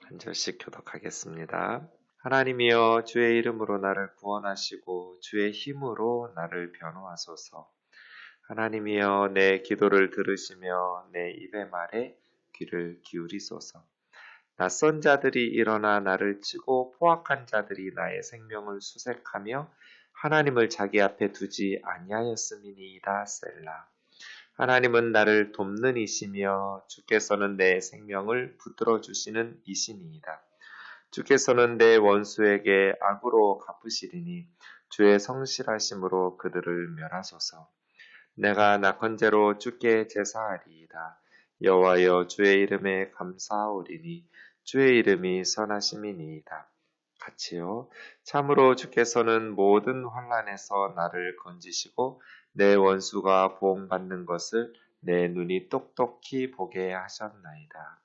한 절씩 교독하겠습니다. 하나님이여 주의 이름으로 나를 구원하시고 주의 힘으로 나를 변호하소서. 하나님이여 내 기도를 들으시며 내 입의 말에 귀를 기울이소서. 낯선 자들이 일어나 나를 치고 포악한 자들이 나의 생명을 수색하며 하나님을 자기 앞에 두지 아니하였음이니이다. 셀라. 하나님은 나를 돕는 이시며 주께서는 내 생명을 붙들어 주시는 이시니이다. 주께서는 내 원수에게 악으로 갚으시리니 주의 성실하심으로 그들을 멸하소서. 내가 낙헌제로 주께 제사하리이다. 여호와여 주의 이름에 감사하오리니 주의 이름이 선하심이니이다. 같이요. 참으로 주께서는 모든 환난에서 나를 건지시고 내 원수가 보응받는 것을 내 눈이 똑똑히 보게 하셨나이다.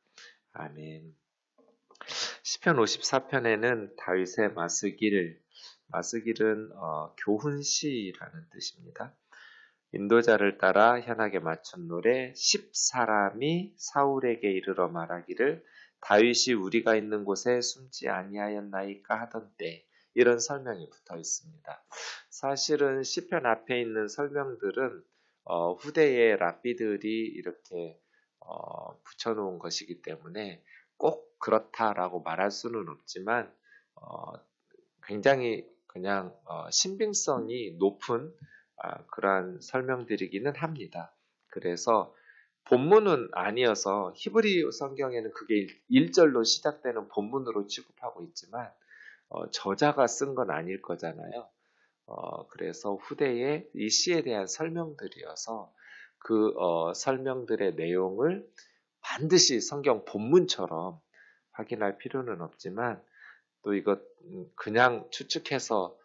아멘. 시편 54편에는 다윗의 마스길은 교훈시라는 뜻입니다. 인도자를 따라 현악에 맞춘 노래 10사람이 사울에게 이르러 말하기를 다윗이 우리가 있는 곳에 숨지 아니하였나이까 하던 때, 이런 설명이 붙어 있습니다. 사실은 시편 앞에 있는 설명들은 후대의 랍비들이 이렇게 붙여놓은 것이기 때문에 꼭 그렇다라고 말할 수는 없지만 굉장히 그냥 신빙성이 높은 그러한 설명들이기는 합니다. 그래서 본문은 아니어서 히브리 성경에는 그게 1절로 시작되는 본문으로 취급하고 있지만 저자가 쓴 건 아닐 거잖아요. 그래서 후대에 이 시에 대한 설명들이어서 그 설명들의 내용을 반드시 성경 본문처럼 확인할 필요는 없지만 또 이것 그냥 추측해서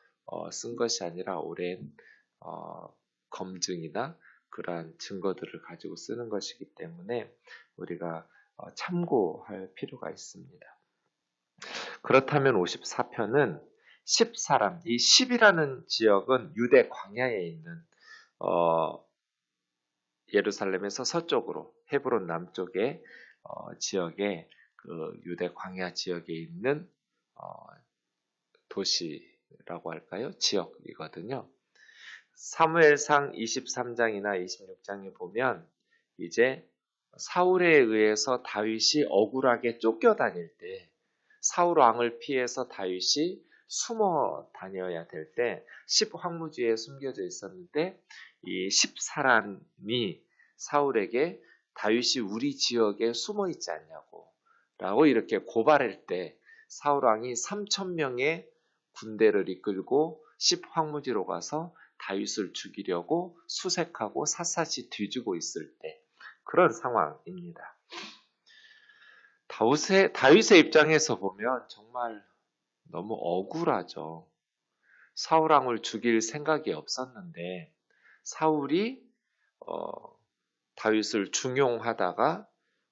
쓴 것이 아니라 오랜 검증이나 그러한 증거들을 가지고 쓰는 것이기 때문에 우리가 참고할 필요가 있습니다. 그렇다면 54편은 10사람, 이 10이라는 지역은 유대 광야에 있는 예루살렘에서 서쪽으로 헤브론 남쪽의 지역에 그 유대 광야 지역에 있는 도시라고 할까요? 지역이거든요. 사무엘상 23장이나 26장에 보면 이제 사울에 의해서 다윗이 억울하게 쫓겨다닐 때 사울 왕을 피해서 다윗이 숨어 다녀야 될 때 10황무지에 숨겨져 있었는데 이 10사람이 사울에게 다윗이 우리 지역에 숨어 있지 않냐고 라고 이렇게 고발할 때 사울 왕이 3,000명의 군대를 이끌고 10황무지로 가서 다윗을 죽이려고 수색하고 샅샅이 뒤지고 있을 때 그런 상황입니다. 다윗의 입장에서 보면 정말 너무 억울하죠. 사울 왕을 죽일 생각이 없었는데 사울이 다윗을 중용하다가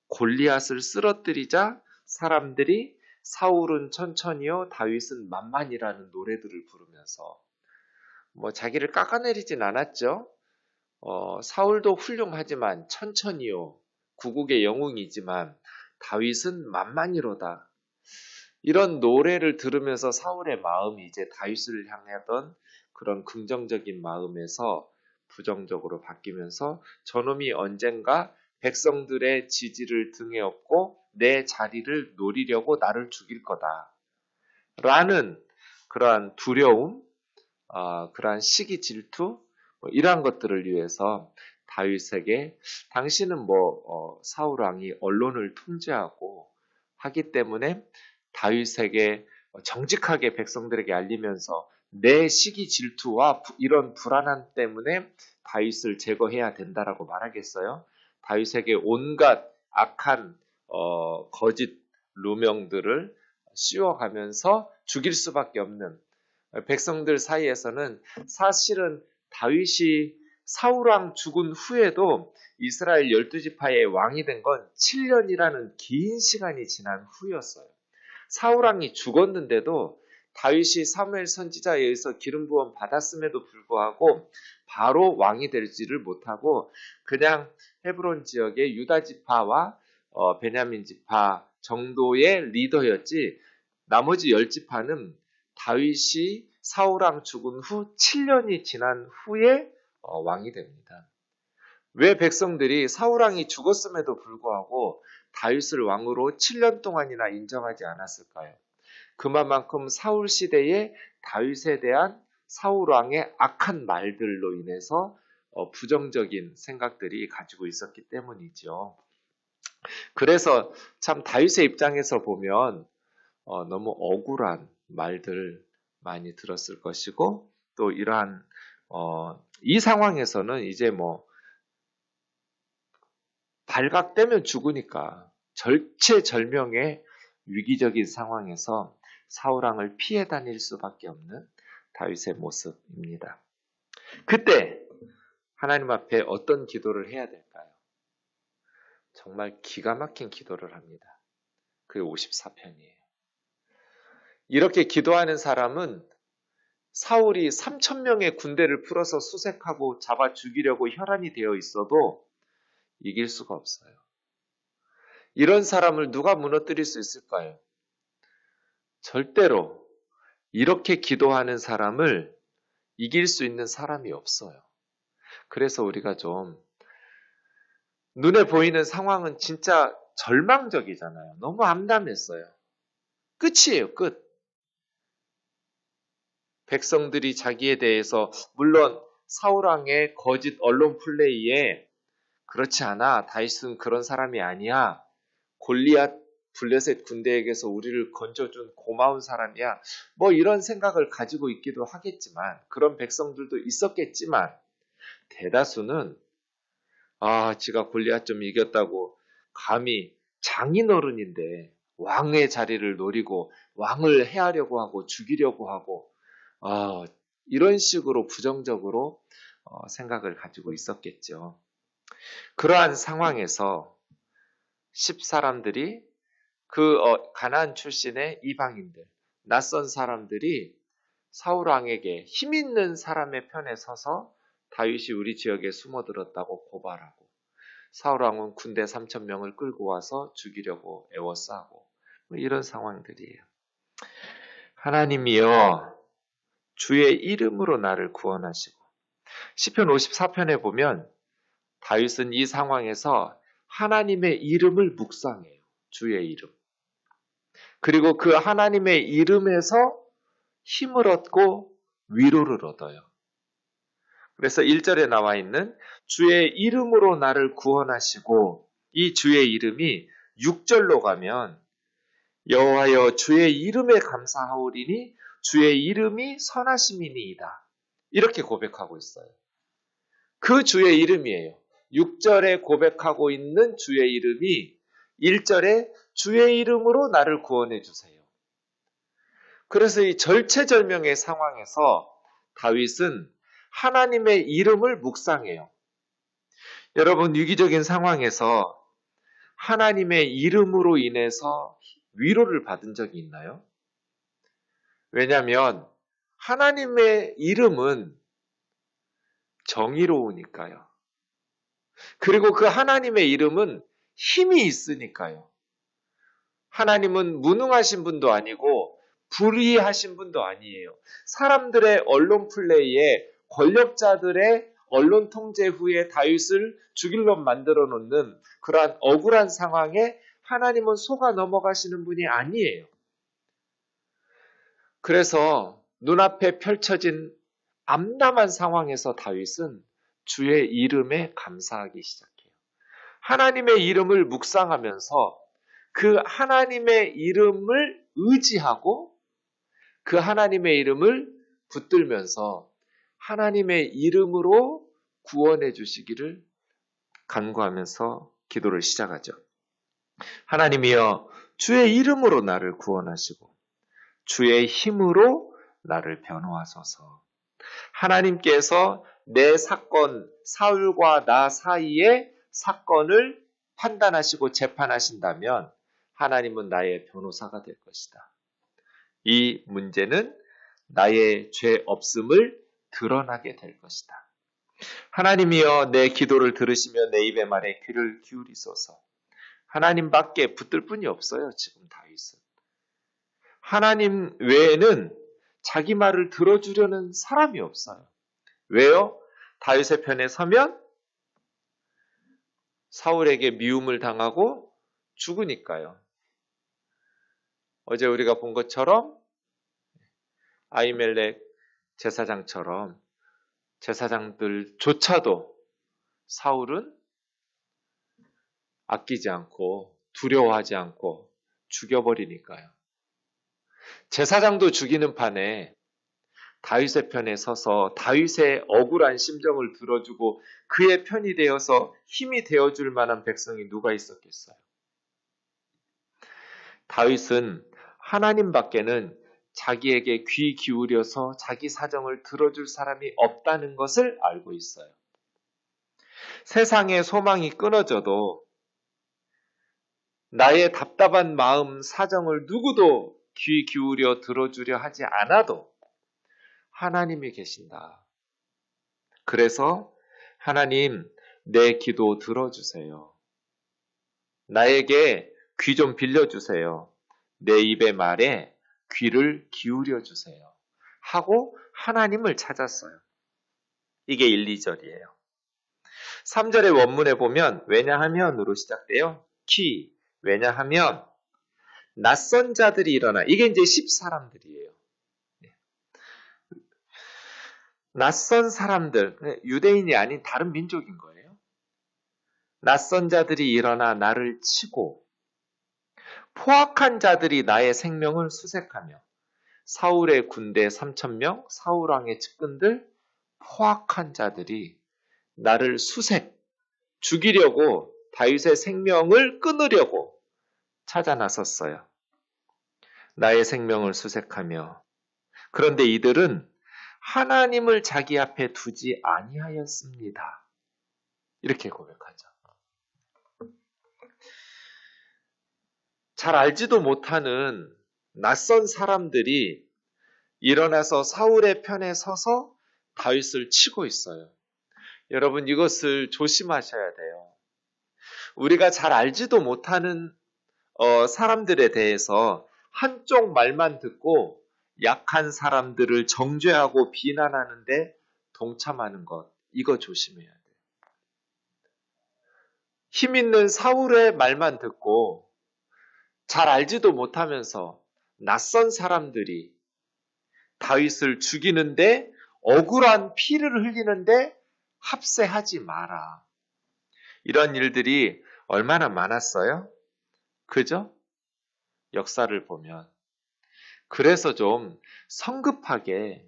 골리앗을 쓰러뜨리자 사람들이 사울은 천천히요 다윗은 만만이라는 노래들을 부르면서 자기를 깎아내리진 않았죠. 사울도 훌륭하지만 천천히요 구국의 영웅이지만 다윗은 만만이로다. 이런 노래를 들으면서 사울의 마음이 이제 다윗을 향하던 그런 긍정적인 마음에서 부정적으로 바뀌면서 저놈이 언젠가 백성들의 지지를 등에 업고 내 자리를 노리려고 나를 죽일 거다. 라는 그러한 두려움, 그러한 시기 질투, 이러한 것들을 위해서 다윗에게 당신은 사울 왕이 언론을 통제하고 하기 때문에 다윗에게 정직하게 백성들에게 알리면서 내 시기 질투와 이런 불안함 때문에 다윗을 제거해야 된다라고 말하겠어요? 다윗에게 온갖 악한 거짓 루명들을 씌워가면서 죽일 수밖에 없는 백성들 사이에서는 사실은 다윗이 사울왕 죽은 후에도 이스라엘 12지파의 왕이 된 건 7년이라는 긴 시간이 지난 후였어요. 사울왕이 죽었는데도 다윗이 사무엘 선지자에 의해서 기름 부음 받았음에도 불구하고 바로 왕이 되지를 못하고 그냥 헤브론 지역의 유다 지파와 베냐민 지파 정도의 리더였지 나머지 10지파는 다윗이 사울왕 죽은 후 7년이 지난 후에 왕이 됩니다. 왜 백성들이 사울왕이 죽었음에도 불구하고 다윗을 왕으로 7년 동안이나 인정하지 않았을까요? 그만큼 사울 시대에 다윗에 대한 사울왕의 악한 말들로 인해서 부정적인 생각들이 가지고 있었기 때문이죠. 그래서 참 다윗의 입장에서 보면 너무 억울한 말들 많이 들었을 것이고 또 이러한 이 상황에서는 이제 뭐 발각되면 죽으니까 절체절명의 위기적인 상황에서 사울왕을 피해 다닐 수밖에 없는 다윗의 모습입니다. 그때 하나님 앞에 어떤 기도를 해야 될까요? 정말 기가 막힌 기도를 합니다. 그게 54편이에요. 이렇게 기도하는 사람은 사울이 3,000명의 군대를 풀어서 수색하고 잡아 죽이려고 혈안이 되어 있어도 이길 수가 없어요. 이런 사람을 누가 무너뜨릴 수 있을까요? 절대로 이렇게 기도하는 사람을 이길 수 있는 사람이 없어요. 그래서 우리가 좀 눈에 보이는 상황은 진짜 절망적이잖아요. 너무 암담했어요. 끝이에요, 끝. 백성들이 자기에 대해서 물론 사울왕의 거짓 언론 플레이에 그렇지 않아. 다윗은 그런 사람이 아니야. 골리앗 블레셋 군대에게서 우리를 건져준 고마운 사람이야. 뭐 이런 생각을 가지고 있기도 하겠지만 그런 백성들도 있었겠지만 대다수는 지가 골리앗 좀 이겼다고 감히 장인어른인데 왕의 자리를 노리고 왕을 해하려고 하고 죽이려고 하고 이런 식으로 부정적으로 생각을 가지고 있었겠죠. 그러한 상황에서 10사람들이 가나안 출신의 이방인들, 낯선 사람들이 사울왕에게 힘 있는 사람의 편에 서서 다윗이 우리 지역에 숨어들었다고 고발하고 사울왕은 군대 3,000명을 끌고 와서 죽이려고 애워싸고 이런 상황들이에요. 하나님이여 주의 이름으로 나를 구원하시고 시편 54편에 보면 다윗은 이 상황에서 하나님의 이름을 묵상해요. 주의 이름. 그리고 그 하나님의 이름에서 힘을 얻고 위로를 얻어요. 그래서 1절에 나와 있는 주의 이름으로 나를 구원하시고 이 주의 이름이 6절로 가면 여호와여 주의 이름에 감사하오리니 주의 이름이 선하심이니이다. 이렇게 고백하고 있어요. 그 주의 이름이에요. 6절에 고백하고 있는 주의 이름이 1절에 주의 이름으로 나를 구원해 주세요. 그래서 이 절체절명의 상황에서 다윗은 하나님의 이름을 묵상해요. 여러분 위기적인 상황에서 하나님의 이름으로 인해서 위로를 받은 적이 있나요? 왜냐하면 하나님의 이름은 정의로우니까요. 그리고 그 하나님의 이름은 힘이 있으니까요. 하나님은 무능하신 분도 아니고 불의하신 분도 아니에요. 사람들의 언론 플레이에 권력자들의 언론 통제 후에 다윗을 죽일로 만들어 놓는 그러한 억울한 상황에 하나님은 속아 넘어가시는 분이 아니에요. 그래서 눈앞에 펼쳐진 암담한 상황에서 다윗은 주의 이름에 감사하기 시작해요. 하나님의 이름을 묵상하면서 그 하나님의 이름을 의지하고 그 하나님의 이름을 붙들면서 하나님의 이름으로 구원해 주시기를 간구하면서 기도를 시작하죠. 하나님이여 주의 이름으로 나를 구원하시고 주의 힘으로 나를 변호하소서. 하나님께서 내 사건, 사울과 나 사이의 사건을 판단하시고 재판하신다면 하나님은 나의 변호사가 될 것이다. 이 문제는 나의 죄 없음을 드러나게 될 것이다. 하나님이여 내 기도를 들으시며 내 입의 말에 귀를 기울이소서. 하나님밖에 붙들 뿐이 없어요. 지금 다윗은. 하나님 외에는 자기 말을 들어주려는 사람이 없어요. 왜요? 다윗의 편에 서면 사울에게 미움을 당하고 죽으니까요. 어제 우리가 본 것처럼 아히멜렉 제사장처럼 제사장들조차도 사울은 아끼지 않고 두려워하지 않고 죽여버리니까요. 제사장도 죽이는 판에 다윗의 편에 서서 다윗의 억울한 심정을 들어주고 그의 편이 되어서 힘이 되어줄 만한 백성이 누가 있었겠어요? 다윗은 하나님밖에는 자기에게 귀 기울여서 자기 사정을 들어줄 사람이 없다는 것을 알고 있어요. 세상의 소망이 끊어져도 나의 답답한 마음, 사정을 누구도 귀 기울여 들어주려 하지 않아도 하나님이 계신다. 그래서 하나님, 내 기도 들어주세요. 나에게 귀 좀 빌려주세요. 내 입의 말에 귀를 기울여 주세요. 하고 하나님을 찾았어요. 이게 1, 2절이에요. 3절의 원문에 보면 왜냐하면으로 시작돼요. 왜냐하면 낯선 자들이 일어나. 이게 이제 10사람들이에요. 낯선 사람들, 유대인이 아닌 다른 민족인 거예요. 낯선 자들이 일어나 나를 치고 포악한 자들이 나의 생명을 수색하며. 사울의 군대 3,000명, 사울왕의 측근들, 포악한 자들이 나를 죽이려고 다윗의 생명을 끊으려고 찾아 나섰어요. 나의 생명을 수색하며. 그런데 이들은 하나님을 자기 앞에 두지 아니하였습니다. 이렇게 고백하죠. 잘 알지도 못하는 낯선 사람들이 일어나서 사울의 편에 서서 다윗을 치고 있어요. 여러분, 이것을 조심하셔야 돼요. 우리가 잘 알지도 못하는 사람들에 대해서 한쪽 말만 듣고 약한 사람들을 정죄하고 비난하는데 동참하는 것, 이거 조심해야 돼요. 힘 있는 사울의 말만 듣고 잘 알지도 못하면서 낯선 사람들이 다윗을 죽이는데 억울한 피를 흘리는데 합세하지 마라. 이런 일들이 얼마나 많았어요? 그죠? 역사를 보면. 그래서 좀 성급하게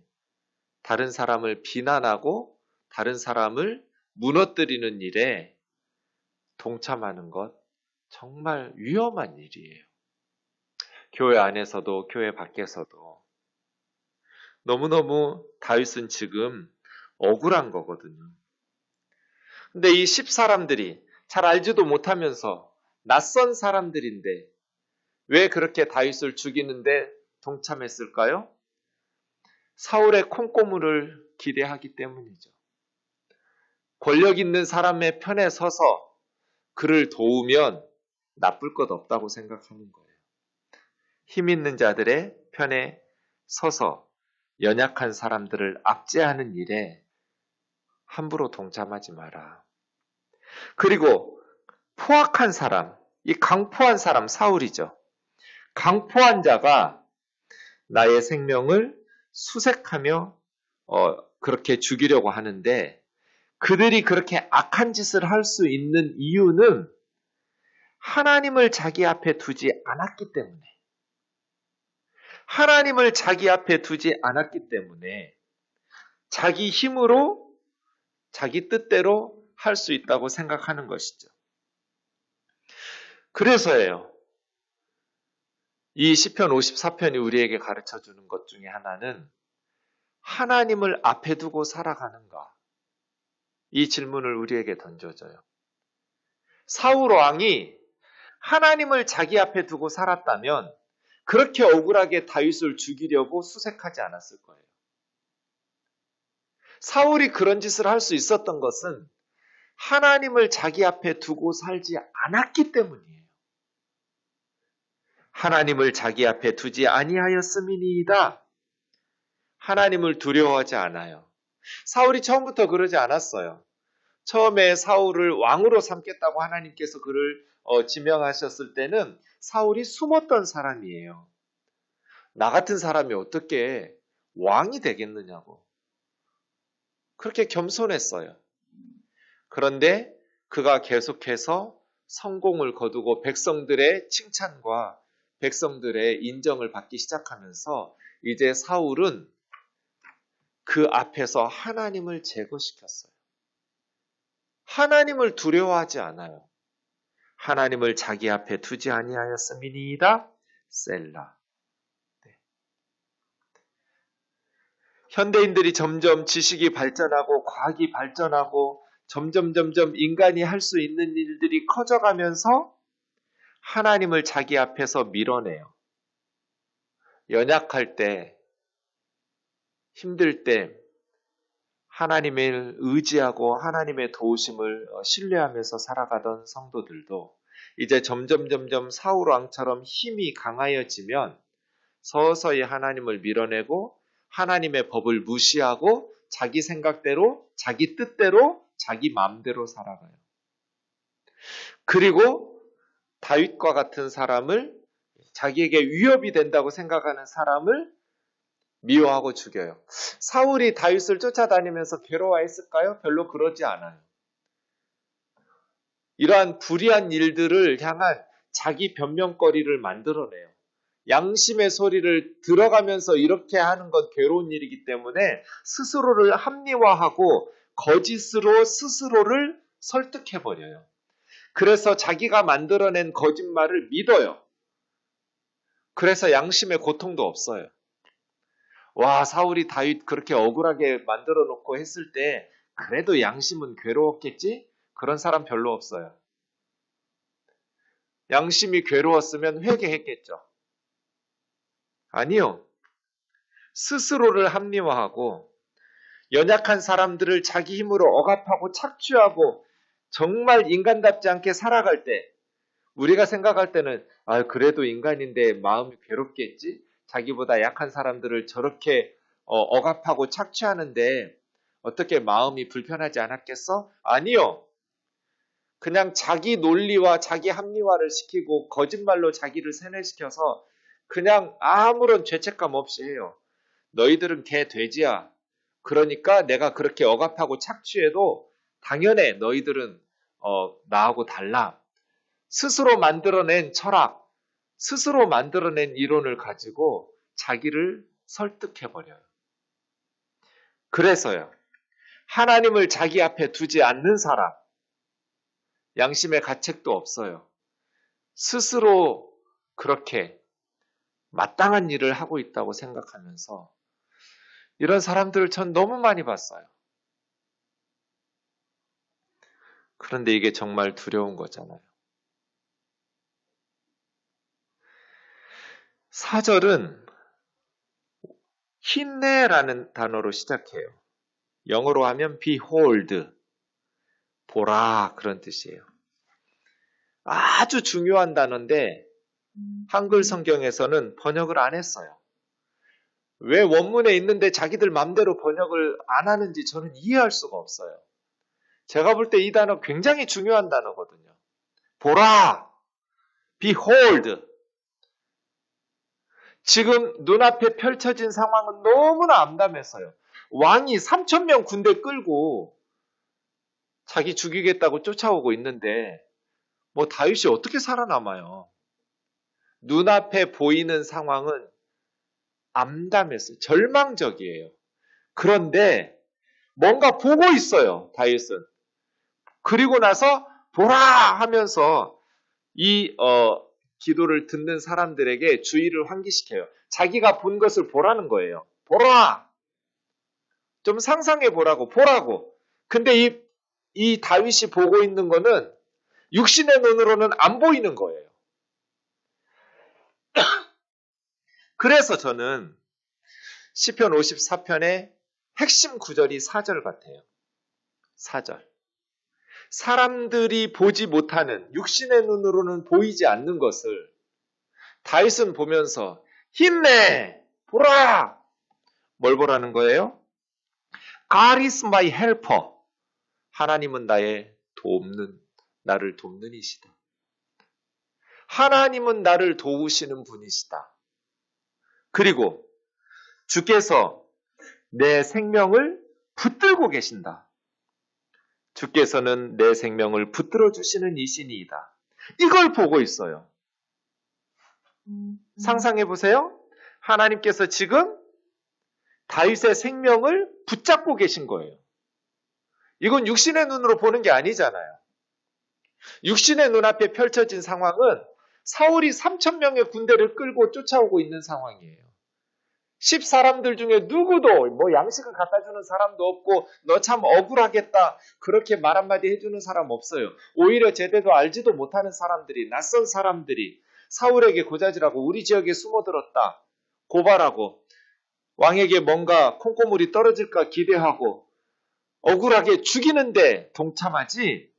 다른 사람을 비난하고 다른 사람을 무너뜨리는 일에 동참하는 것 정말 위험한 일이에요. 교회 안에서도 교회 밖에서도 너무너무 다윗은 지금 억울한 거거든요. 근데 이 10사람들이 잘 알지도 못하면서 낯선 사람들인데 왜 그렇게 다윗을 죽이는데 동참했을까요? 사울의 콩고물을 기대하기 때문이죠. 권력 있는 사람의 편에 서서 그를 도우면 나쁠 것 없다고 생각하는 거예요. 힘 있는 자들의 편에 서서 연약한 사람들을 압제하는 일에 함부로 동참하지 마라. 그리고 포악한 사람, 이 강포한 사람 사울이죠. 강포한 자가 나의 생명을 수색하며 그렇게 죽이려고 하는데 그들이 그렇게 악한 짓을 할 수 있는 이유는 하나님을 자기 앞에 두지 않았기 때문에 하나님을 자기 앞에 두지 않았기 때문에 자기 힘으로 자기 뜻대로 할 수 있다고 생각하는 것이죠. 그래서예요. 이 시편 54편이 우리에게 가르쳐주는 것 중에 하나는 하나님을 앞에 두고 살아가는가? 이 질문을 우리에게 던져줘요. 사울 왕이 하나님을 자기 앞에 두고 살았다면 그렇게 억울하게 다윗을 죽이려고 수색하지 않았을 거예요. 사울이 그런 짓을 할 수 있었던 것은 하나님을 자기 앞에 두고 살지 않았기 때문이에요. 하나님을 자기 앞에 두지 아니하였음이니이다. 하나님을 두려워하지 않아요. 사울이 처음부터 그러지 않았어요. 처음에 사울을 왕으로 삼겠다고 하나님께서 그를 지명하셨을 때는 사울이 숨었던 사람이에요. 나 같은 사람이 어떻게 왕이 되겠느냐고. 그렇게 겸손했어요. 그런데 그가 계속해서 성공을 거두고 백성들의 칭찬과 백성들의 인정을 받기 시작하면서 이제 사울은 그 앞에서 하나님을 제거시켰어요. 하나님을 두려워하지 않아요. 하나님을 자기 앞에 두지 아니하였음이니이다. 셀라. 네. 현대인들이 점점 지식이 발전하고 과학이 발전하고 점점 인간이 할 수 있는 일들이 커져가면서 하나님을 자기 앞에서 밀어내요. 연약할 때, 힘들 때 하나님을 의지하고 하나님의 도우심을 신뢰하면서 살아가던 성도들도 이제 점점 사울 왕처럼 힘이 강하여지면 서서히 하나님을 밀어내고 하나님의 법을 무시하고 자기 생각대로, 자기 뜻대로, 자기 마음대로 살아가요. 그리고 다윗과 같은 사람을, 자기에게 위협이 된다고 생각하는 사람을 미워하고 죽여요. 사울이 다윗을 쫓아다니면서 괴로워했을까요? 별로 그러지 않아요. 이러한 불의한 일들을 향한 자기 변명거리를 만들어내요. 양심의 소리를 들어가면서 이렇게 하는 건 괴로운 일이기 때문에 스스로를 합리화하고 거짓으로 스스로를 설득해버려요. 그래서 자기가 만들어낸 거짓말을 믿어요. 그래서 양심의 고통도 없어요. 와, 사울이 다윗 그렇게 억울하게 만들어 놓고 했을 때 그래도 양심은 괴로웠겠지? 그런 사람 별로 없어요. 양심이 괴로웠으면 회개했겠죠. 아니요. 스스로를 합리화하고 연약한 사람들을 자기 힘으로 억압하고 착취하고 정말 인간답지 않게 살아갈 때 우리가 생각할 때는 그래도 인간인데 마음이 괴롭겠지? 자기보다 약한 사람들을 저렇게 억압하고 착취하는데 어떻게 마음이 불편하지 않았겠어? 아니요. 그냥 자기 논리와 자기 합리화를 시키고 거짓말로 자기를 세뇌시켜서 그냥 아무런 죄책감 없이 해요. 너희들은 개 돼지야. 그러니까 내가 그렇게 억압하고 착취해도 당연해. 너희들은 나하고 달라. 스스로 만들어낸 철학, 스스로 만들어낸 이론을 가지고 자기를 설득해버려요. 그래서요. 하나님을 자기 앞에 두지 않는 사람, 양심의 가책도 없어요. 스스로 그렇게 마땅한 일을 하고 있다고 생각하면서 이런 사람들을 전 너무 많이 봤어요. 그런데 이게 정말 두려운 거잖아요. 4절은 힘내라는 단어로 시작해요. 영어로 하면 behold, 보라 그런 뜻이에요. 아주 중요한 단어인데 한글 성경에서는 번역을 안 했어요. 왜 원문에 있는데 자기들 맘대로 번역을 안 하는지 저는 이해할 수가 없어요. 제가 볼 때 이 단어 굉장히 중요한 단어거든요. 보라, behold. 지금 눈앞에 펼쳐진 상황은 너무나 암담했어요. 왕이 3,000명 군대 끌고 자기 죽이겠다고 쫓아오고 있는데 뭐 다윗이 어떻게 살아남아요? 눈앞에 보이는 상황은 암담했어요. 절망적이에요. 그런데 뭔가 보고 있어요. 다윗은. 그리고 나서 보라 하면서 이 기도를 듣는 사람들에게 주의를 환기시켜요. 자기가 본 것을 보라는 거예요. 보라! 좀 상상해 보라고, 보라고. 근데 이 다윗이 보고 있는 거는 육신의 눈으로는 안 보이는 거예요. 그래서 저는 시편 54편의 핵심 구절이 4절 같아요. 4절. 사람들이 보지 못하는 육신의 눈으로는 보이지 않는 것을 다윗은 보면서 힘내! 보라! 뭘 보라는 거예요? God is my helper. 하나님은 나를 돕는 이시다. 하나님은 나를 도우시는 분이시다. 그리고 주께서 내 생명을 붙들고 계신다. 주께서는 내 생명을 붙들어 주시는 이신이다. 이걸 보고 있어요. 상상해 보세요. 하나님께서 지금 다윗의 생명을 붙잡고 계신 거예요. 이건 육신의 눈으로 보는 게 아니잖아요. 육신의 눈앞에 펼쳐진 상황은 사울이 3,000명의 군대를 끌고 쫓아오고 있는 상황이에요. 10사람들 중에 누구도 양식을 갖다 주는 사람도 없고 너 참 억울하겠다 그렇게 말 한마디 해주는 사람 없어요. 오히려 제대로 알지도 못하는 사람들이, 낯선 사람들이 사울에게 고자질하고 우리 지역에 숨어들었다 고발하고 왕에게 뭔가 콩고물이 떨어질까 기대하고 억울하게 죽이는데 동참하지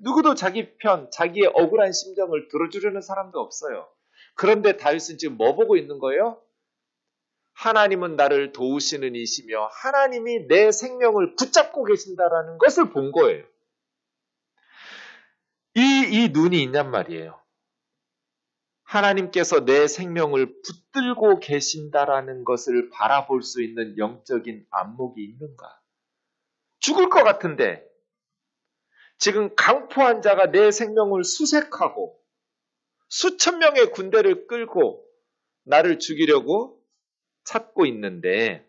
누구도 자기 편, 자기의 억울한 심정을 들어주려는 사람도 없어요. 그런데 다윗은 지금 뭐 보고 있는 거예요? 하나님은 나를 도우시는 이시며 하나님이 내 생명을 붙잡고 계신다라는 것을 본 거예요. 이 눈이 있냔 말이에요. 하나님께서 내 생명을 붙들고 계신다라는 것을 바라볼 수 있는 영적인 안목이 있는가? 죽을 것 같은데 지금 강포한 자가 내 생명을 수색하고 수천 명의 군대를 끌고 나를 죽이려고 찾고 있는데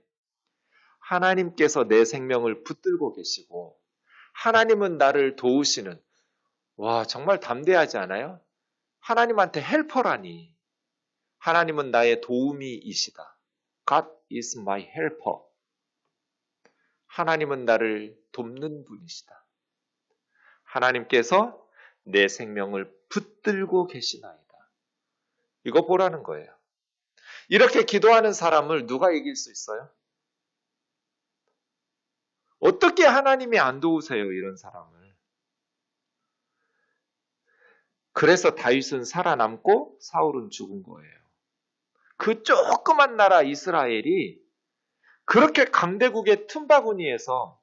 하나님께서 내 생명을 붙들고 계시고 하나님은 나를 도우시는 정말 담대하지 않아요? 하나님한테 헬퍼라니 하나님은 나의 도우미이시다. God is my helper. 하나님은 나를 돕는 분이시다. 하나님께서 내 생명을 붙들고 계시나이다. 이거 보라는 거예요. 이렇게 기도하는 사람을 누가 이길 수 있어요? 어떻게 하나님이 안 도우세요, 이런 사람을? 그래서 다윗은 살아남고 사울은 죽은 거예요. 그 조그만 나라 이스라엘이 그렇게 강대국의 틈바구니에서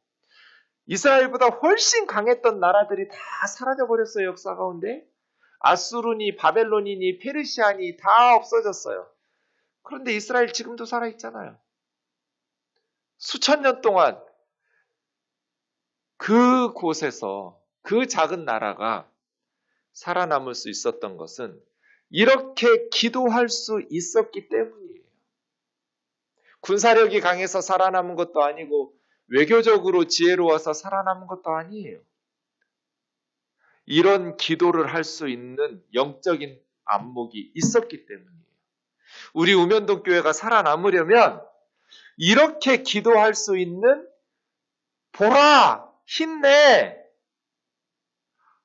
이스라엘보다 훨씬 강했던 나라들이 다 사라져버렸어요, 역사 가운데. 아수르니, 바벨론이니, 페르시아니 다 없어졌어요. 그런데 이스라엘 지금도 살아있잖아요. 수천 년 동안 그곳에서 그 작은 나라가 살아남을 수 있었던 것은 이렇게 기도할 수 있었기 때문이에요. 군사력이 강해서 살아남은 것도 아니고 외교적으로 지혜로워서 살아남은 것도 아니에요. 이런 기도를 할 수 있는 영적인 안목이 있었기 때문이에요. 우리 우면동 교회가 살아남으려면 이렇게 기도할 수 있는 보라, 힘내.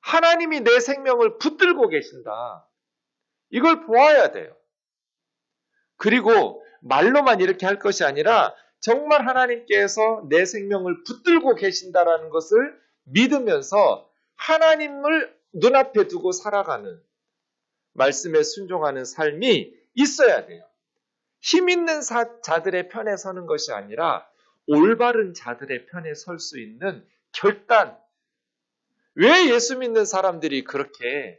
하나님이 내 생명을 붙들고 계신다. 이걸 보아야 돼요. 그리고 말로만 이렇게 할 것이 아니라 정말 하나님께서 내 생명을 붙들고 계신다라는 것을 믿으면서 하나님을 눈앞에 두고 살아가는 말씀에 순종하는 삶이 있어야 돼요. 힘 있는 자들의 편에 서는 것이 아니라 올바른 자들의 편에 설 수 있는 결단. 왜 예수 믿는 사람들이 그렇게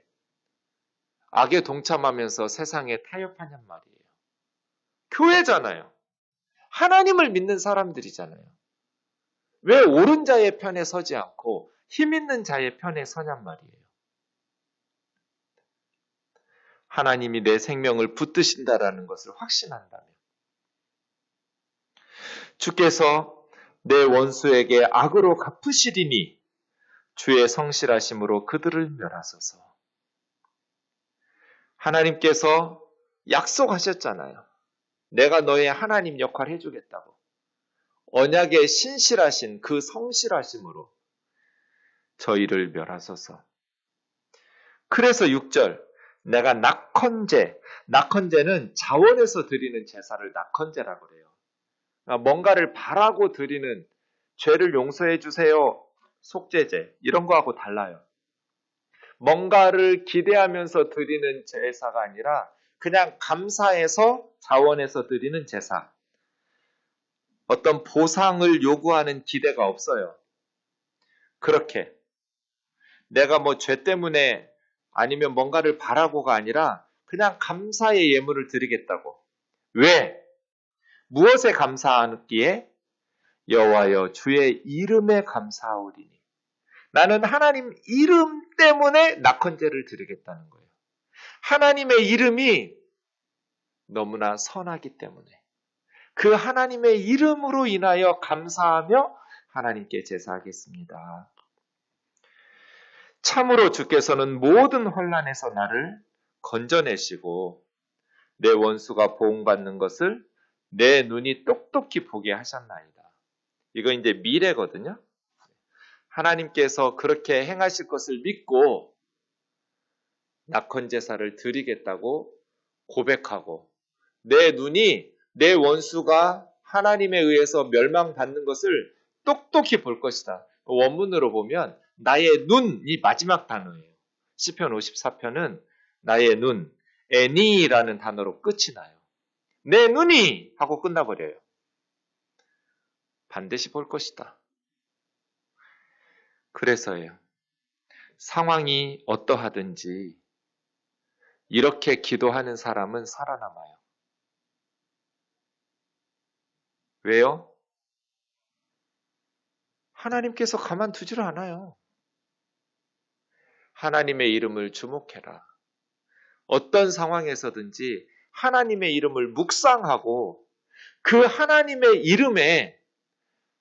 악에 동참하면서 세상에 타협하냔 말이에요. 교회잖아요. 하나님을 믿는 사람들이잖아요. 왜 옳은 자의 편에 서지 않고 힘 있는 자의 편에 서냔 말이에요. 하나님이 내 생명을 붙드신다라는 것을 확신한다면 주께서 내 원수에게 악으로 갚으시리니 주의 성실하심으로 그들을 멸하소서. 하나님께서 약속하셨잖아요. 내가 너의 하나님 역할 해주겠다고. 언약의 신실하신 그 성실하심으로 저희를 멸하소서. 그래서 6절 내가 낙헌제는 자원에서 드리는 제사를 낙헌제라고 그래요. 뭔가를 바라고 드리는 죄를 용서해 주세요. 속죄제 이런 거하고 달라요. 뭔가를 기대하면서 드리는 제사가 아니라 그냥 감사해서 자원해서 드리는 제사. 어떤 보상을 요구하는 기대가 없어요. 그렇게 내가 뭐 죄 때문에 아니면 뭔가를 바라고가 아니라 그냥 감사의 예물을 드리겠다고. 왜? 무엇에 감사하기에? 여호와여 주의 이름에 감사하오리니. 나는 하나님 이름 때문에 낙헌제를 드리겠다는 거예요. 하나님의 이름이 너무나 선하기 때문에 그 하나님의 이름으로 인하여 감사하며 하나님께 제사하겠습니다. 참으로 주께서는 모든 환난에서 나를 건져내시고 내 원수가 보응받는 것을 내 눈이 똑똑히 보게 하셨나이다. 이거 이제 미래거든요. 하나님께서 그렇게 행하실 것을 믿고 낙헌제사를 드리겠다고 고백하고 내 눈이 내 원수가 하나님에 의해서 멸망받는 것을 똑똑히 볼 것이다. 원문으로 보면 나의 눈이 마지막 단어예요. 시편 54편은 나의 눈, 애니라는 단어로 끝이 나요. 내 눈이 하고 끝나버려요. 반드시 볼 것이다. 그래서예요. 상황이 어떠하든지 이렇게 기도하는 사람은 살아남아요. 왜요? 하나님께서 가만두지를 않아요. 하나님의 이름을 주목해라. 어떤 상황에서든지 하나님의 이름을 묵상하고 그 하나님의 이름에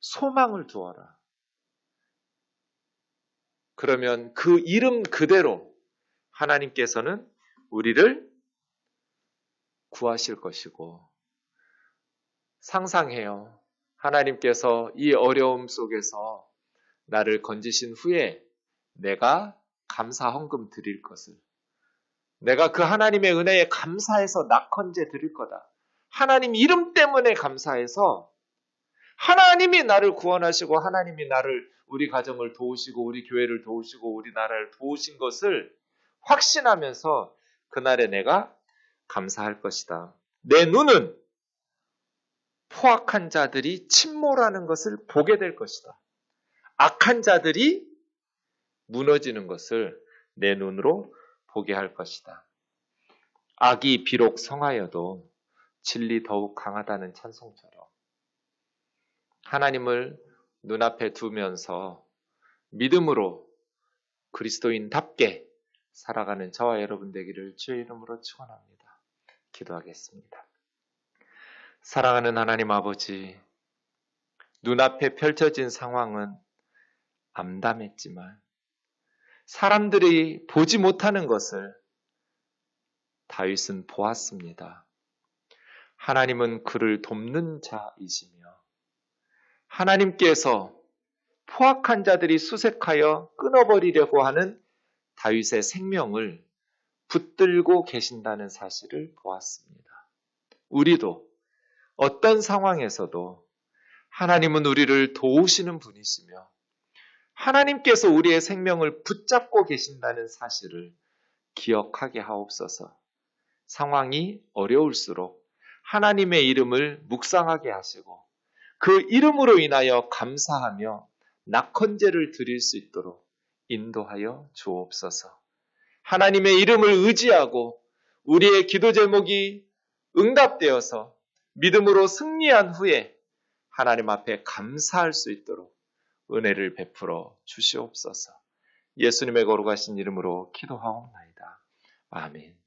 소망을 두어라. 그러면 그 이름 그대로 하나님께서는 우리를 구하실 것이고, 상상해요. 하나님께서 이 어려움 속에서 나를 건지신 후에 내가 감사 헌금 드릴 것을, 내가 그 하나님의 은혜에 감사해서 낙헌제 드릴 거다. 하나님 이름 때문에 감사해서 하나님이 나를 구원하시고 하나님이 나를, 우리 가정을 도우시고 우리 교회를 도우시고 우리 나라를 도우신 것을 확신하면서 그날에 내가 감사할 것이다. 내 눈은 포악한 자들이 침몰하는 것을 보게 될 것이다. 악한 자들이 무너지는 것을 내 눈으로 보게 할 것이다. 악이 비록 성하여도 진리 더욱 강하다는 찬송처럼 하나님을 눈앞에 두면서 믿음으로 그리스도인답게 살아가는 저와 여러분 되기를 주의 이름으로 축원합니다. 기도하겠습니다. 사랑하는 하나님 아버지, 눈앞에 펼쳐진 상황은 암담했지만 사람들이 보지 못하는 것을 다윗은 보았습니다. 하나님은 그를 돕는 자이시며 하나님께서 포악한 자들이 수색하여 끊어버리려고 하는 다윗의 생명을 붙들고 계신다는 사실을 보았습니다. 우리도 어떤 상황에서도 하나님은 우리를 도우시는 분이시며 하나님께서 우리의 생명을 붙잡고 계신다는 사실을 기억하게 하옵소서. 상황이 어려울수록 하나님의 이름을 묵상하게 하시고 그 이름으로 인하여 감사하며 낙헌제를 드릴 수 있도록 인도하여 주옵소서. 하나님의 이름을 의지하고 우리의 기도 제목이 응답되어서 믿음으로 승리한 후에 하나님 앞에 감사할 수 있도록 은혜를 베풀어 주시옵소서. 예수님의 거룩하신 이름으로 기도하옵나이다. 아멘.